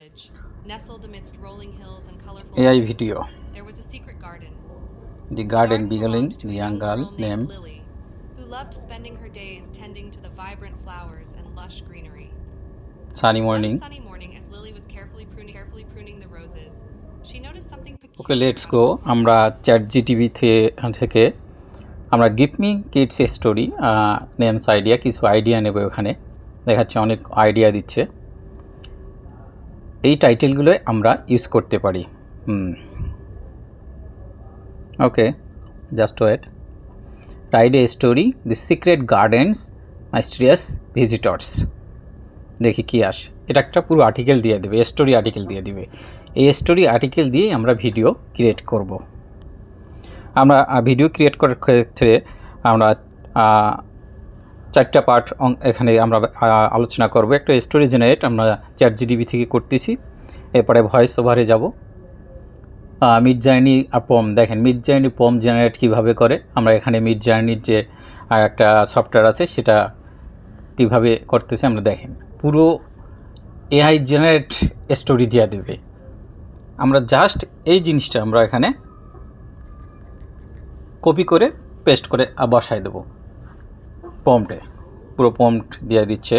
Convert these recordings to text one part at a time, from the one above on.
village, nestled amidst rolling hills and colorful AI meadows, video. there was a secret garden. The The garden garden beginning, belonged to the a young young girl girl named named Lily, who loved spending her days tending to the vibrant flowers and lush greenery. Sunny One Morning. sunny morning, as Lily was carefully pruning the roses, she noticed something Okay, peculiar let's out go. of the corner. আমরা ChatGPT থেকে আমরা give me kids story names idea কিছু idea নেব। ওখানে দেখাচ্ছে অনেক idea দিচ্ছে। এই টাইটেলগুলো আমরা ইউজ করতে পারি। Okay, just wait. Write a story, the secret gardens, mysterious visitors. দেখি কি আসে। এটা একটা পুরো আর্টিকেল দিয়ে দেবে, স্টোরি আর্টিকেল দিয়ে দিবে। এই স্টোরি আর্টিকেল দিয়েই আমরা ভিডিও ক্রিয়েট করব। আমরা ভিডিও ক্রিয়েট করার ক্ষেত্রে আমরা 4টা পার্ট এখানে আমরা আলোচনা করব। একটা স্টোরি জেনারেট আমরা ChatGPT থেকে করতেছি। এরপরে ভয়েস ওভারে যাব। মিডজার্নি পম, দেখেন মিডজার্নি পম জেনারেট কীভাবে করে। আমরা এখানে মিডজার্নির যে একটা সফটওয়্যার আছে সেটা কীভাবে করতেছে আমরা দেখেন। পুরো AI জেনারেট স্টোরি দেওয়া দেবে। আমরা জাস্ট এই জিনিসটা আমরা এখানে কপি করে পেস্ট করে বসায় দেবো প্রম্পটে। পুরো প্রম্পট দিয়ে দিচ্ছে।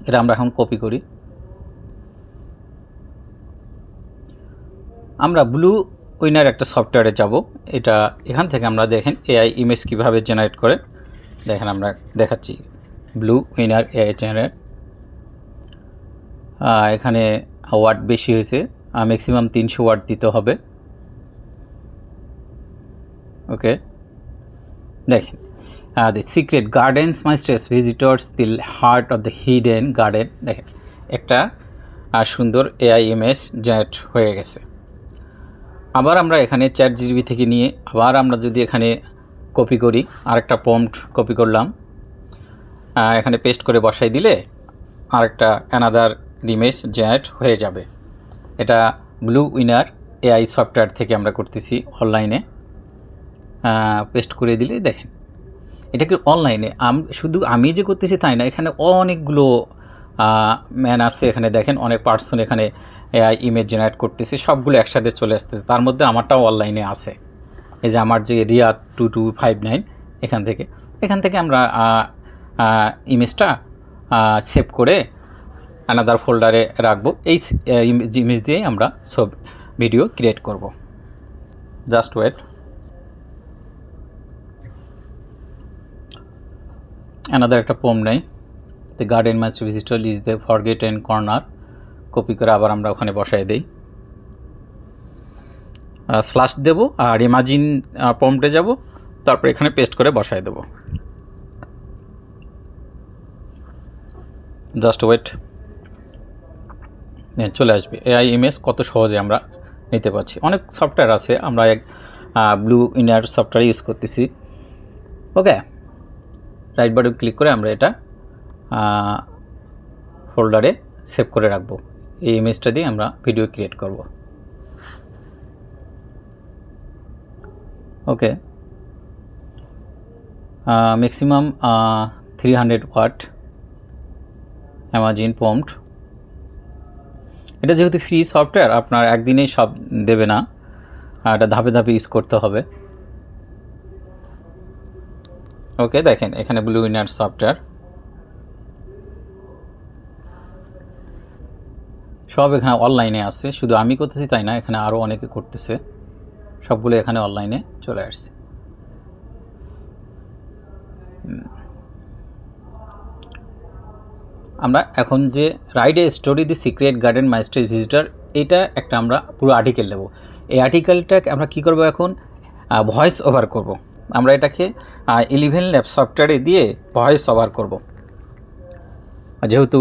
এটা আমরা এখন কপি করি। আমরা ব্লু উইনার একটা সফটওয়্যারে যাব। এটা এখান থেকে আমরা দেখেন AI ইমেজ কীভাবে জেনারেট করে দেখেন আমরা দেখাচ্ছি। Blue winner AI generate. এখানে ওয়ার্ড বেশি হয়েছে, ম্যাক্সিমাম 300 ওয়ার্ড দিতে হবে। ওকে, দেখেন the secret gardens masters visitors the heart of the hidden garden। দেখেন একটা সুন্দর AI ইমেজ জেনারেট হয়ে গেছে। আবার আমরা এখানে ChatGPT থেকে নিয়ে আবার আমরা যদি এখানে কপি করি, আরেকটা প্রম্পট কপি করলাম, এখানে পেস্ট করে বসাই দিলে আরেকটা অ্যানাদার ইমেজ জেনারেট হয়ে যাবে। এটা ব্লু উইনার AI সফটওয়্যার থেকে আমরা করতেছি অনলাইনে। পেস্ট করে দিলে দেখেন এটা কি অনলাইনে শুধু আমি যে করতেছি তাই না, এখানে অনেকগুলো ম্যান আছে। এখানে দেখেন অনেক পার্সন এখানে AI ইমেজ জেনারেট করতেছে, সবগুলো একসাথে চলে আসতেছে। তার মধ্যে আমারটাও অনলাইনে আছে। এই যে আমার যে রিয়াদ 2259, এখান থেকে আমরা ইমেজটা সেভ করে আনাদার ফোল্ডারে রাখবো। এই ইমেজ দিয়েই আমরা সব ভিডিও ক্রিয়েট করব। Just wait. অ্যানাদার একটা পোম নেই, the garden most visitor is the forgotten corner. Copy করে আবার আমরা ওখানে বসায় দিই, স্ল্যাশ দেবো আর ইমাজিন প্রম্পটে যাব, তারপর এখানে পেস্ট করে বসায় দেবো। জাস্ট ওয়েট, চলে আসবে AI ইমেজ। কত সহজে আমরা নিতে পারছি। অনেক সফটওয়্যার আছে, আমরা ব্লু উইনার সফটওয়্যার ইউজ করতেছি। ওকে, রাইট বাটন ক্লিক করে আমরা এটা ফোল্ডারে সেভ করে রাখবো। এই ইমেজটা দিয়ে আমরা ভিডিও ক্রিয়েট করব। ওকে, ম্যাক্সিমাম 300 ওয়াট ইমাজিন প্রম্পট। এটা যেহেতু ফ্রি সফটওয়্যার আপনার একদিনেই সব দেবে না, এটা ধাপে ধাপে ইউজ করতে হবে। ওকে, দেখেন এখানে ব্লু উইনার সফটওয়্যার সব এখানে অনলাইনে আছে। শুধু আমি করতেছি তাই না, এখানে আরও অনেকে করতেছে। সবগুলো এখানে অনলাইনে চলে আসছে। আমরা এখন যে write a story the secret garden mystery visitor, এটা একটা আমরা পুরো আর্টিকেল নেব। এই আর্টিকেলটাকে আমরা কী করব, এখন ভয়েস ওভার করব। আমরা এটাকে 11 ল্যাব সফটওয়্যারে দিয়ে ভয়েস ওভার করব। যেহেতু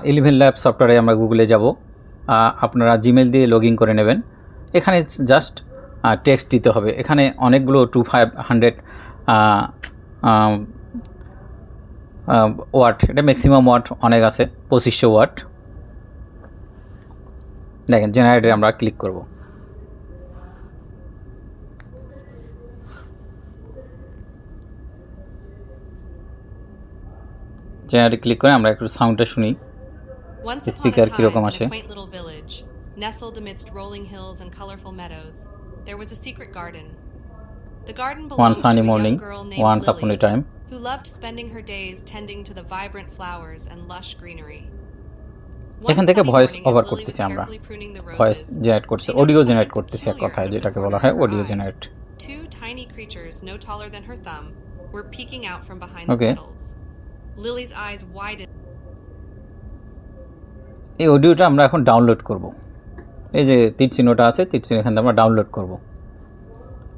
11 ল্যাব সফটওয়্যারে আমরা গুগলে যাব, আপনারা জিমেল দিয়ে লগ ইন করে নেবেন। এখানে জাস্ট টেক্সট দিতে হবে। এখানে অনেকগুলো 2500 ওয়াট, এটা ম্যাক্সিমাম ওয়াট অনেক আছে, 2500 ওয়াট। দেখেন জেনারেটে আমরা ক্লিক করব। জেনারেটে ক্লিক করে আমরা একটু সাউন্ডটা শুনি। Once upon a speaker time, কীরকম in আসে? a quaint little village, nestled amidst rolling hills and colorful meadows, there was a secret garden. The garden One belonged sunny to a morning, young girl named once upon a Lily, time. who loved spending her days tending to the vibrant flowers and lush greenery. এখান One থেকে sunny voice morning, as over Lily was করতেছি আমরা, carefully pruning the voice roses, generate করতেছি, she audio noticed generate something করতেছি এক peculiar কথায়, out of the যেটাকে বলা corner হয় of her audio eye. Generate. Two tiny creatures, no taller than her thumb, were peeking out from behind Okay. the petals. Lily's eyes widened. এই অডিওটা আমরা এখন ডাউনলোড করব। এই যে তীর চিহ্নটা আছে, তীর চিহ্ন এখান থেকে আমরা ডাউনলোড করব।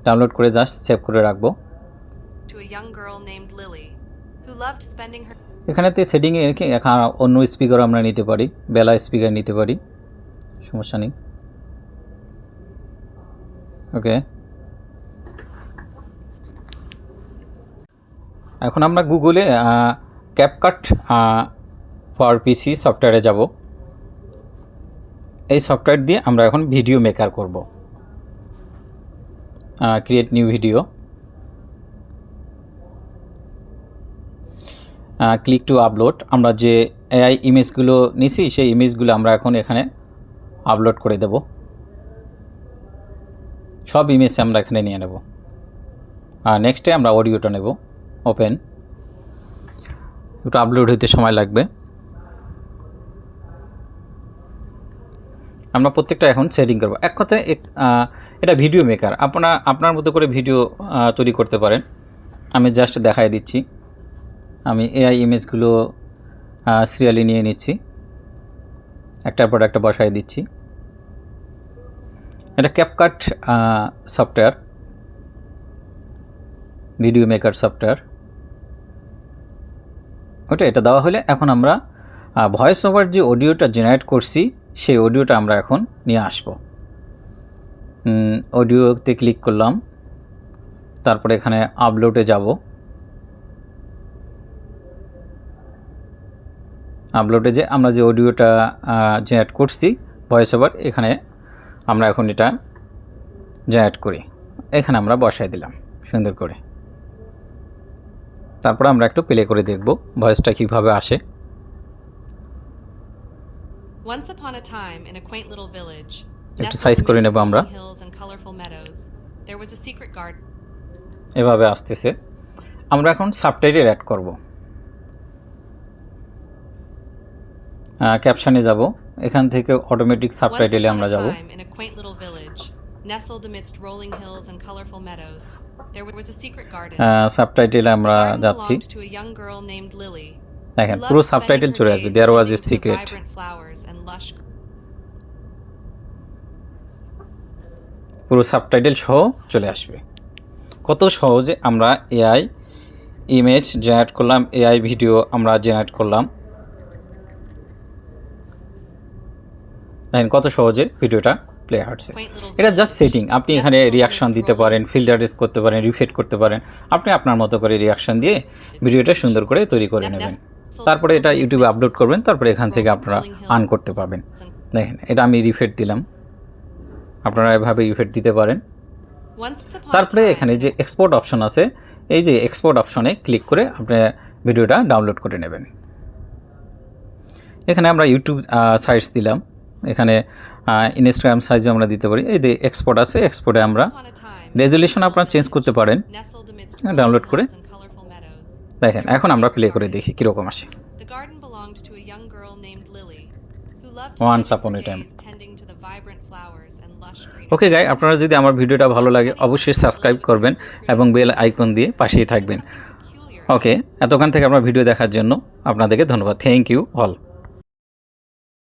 ডাউনলোড করে জাস্ট সেভ করে রাখবো। To a young girl named Lily, who loved spending her এখানেতে সেটিংয়ে রেখে এখন অন্য স্পিকার আমরা নিতে পারি, বেলা স্পিকার নিতে পারি, সমস্যা নেই। ওকে, এখন আমরা গুগলে ক্যাপকাট ফর পিসি সফটওয়্যারে যাব। এই সফটওয়্যার দিয়ে আমরা এখন ভিডিও মেকার করব, create new video, click to upload. আমরা যে এআই ইমেজগুলো নিছি সেই ইমেজগুলো আমরা এখন এখানে আপলোড করে দেব। সব ইমেজ আমরা এখানে নিয়ে নেব। আর নেক্সটে আমরা অডিওটা নেব, ওপেন। একটু আপলোড হতে সময় লাগবে। আমরা প্রত্যেকটা এখন সেটিং করব। এক কথায় এটা ভিডিও মেকার, আপনার মতো করে ভিডিও তৈরি করতে পারেন। আমি জাস্ট দেখাই দিচ্ছি। আমি এআই ইমেজগুলো সিরিয়ালি নিয়ে নিচ্ছি, একটার পর একটা বসাই দিচ্ছি। এটা CapCut software, video maker software. ওটা এটা দেওয়া হলে এখন আমরা ভয়েস ওভার যে অডিওটা জেনারেট করছি সেই অডিওটা আমরা এখন নিয়ে আসব। অডিওতে ক্লিক করলাম, তারপরে এখানে আপলোডে যাব। আপলোডে যে আমরা যে অডিওটা জেনারেট করছি ভয়েস ওভার, এখানে আমরা এখন এটা জেনারেট করি, এখানে আমরা বসাই দিলাম সুন্দর করে। তারপরে আমরা একটু প্লে করে দেখব ভয়েসটা কীভাবে আসে। Once upon a time, in a quaint little village, একটু সাইজ করে নেব আমরা। hills and colorful meadows, there was a secret garden. এভাবে আসতেছে। আমরা এখন সাবটাইটেল অ্যাড করব। ক্যাপশনে যাব, এখান থেকে অটোমেটিক সাবটাইটেলে আমরা যাব। In a quaint little village, nestled amidst rolling hills and colorful meadows, there was a secret garden. সাবটাইটেলে আমরা যাচ্ছি। To a young girl named Lily. দেখেন পুরো সাবটাইটেল চলে আসবে, দেয়ার ওয়াজ এ সিক্রেট। পুরো সাবটাইটেল সহ চলে আসবে। কত সহজে আমরা এআই ইমেজ জেনারেট করলাম, এআই ভিডিও আমরা জেনারেট করলাম। দেখেন কত সহজে ভিডিওটা প্লে হচ্ছে। এটা জাস্ট সেটিং। আপনি এখানে রিয়াকশান দিতে পারেন, ফিল্টারেজ করতে পারেন, রিফেট করতে পারেন। আপনি আপনার মতো করে রিয়াকশান দিয়ে ভিডিওটা সুন্দর করে তৈরি করে নেবেন। তারপরে এটা ইউটিউবে আপলোড করবেন, তারপরে এখান থেকে আপনারা আর্ন করতে পারবেন। দেখেন এটা আমি রিফেট দিলাম, আপনারা এভাবে রিফেট দিতে পারেন। তারপরে এখানে যে এক্সপোর্ট অপশন আছে, এই যে এক্সপোর্ট অপশনে ক্লিক করে আপনি ভিডিওটা ডাউনলোড করে নেবেন। এখানে আমরা ইউটিউব সাইজ দিলাম, এখানে ইনস্টাগ্রাম সাইজও আমরা দিতে পারি। এই যে এক্সপোর্ট আছে, এক্সপোর্টে আমরা রেজুলেশন আপনারা চেঞ্জ করতে পারেন ডাউনলোড করে। দেখেন এখন আমরা প্লে করে দেখি কীরকম আসে। ওয়ান্স আপন এ টাইম। ওকে গাই, আপনারা যদি আমার ভিডিওটা ভালো লাগে অবশ্যই সাবস্ক্রাইব করবেন এবং বেল আইকন দিয়ে পাশেই থাকবেন। ওকে, এতক্ষণ থেকে আপনার ভিডিও দেখার জন্য আপনাদেরকে ধন্যবাদ। Thank you all.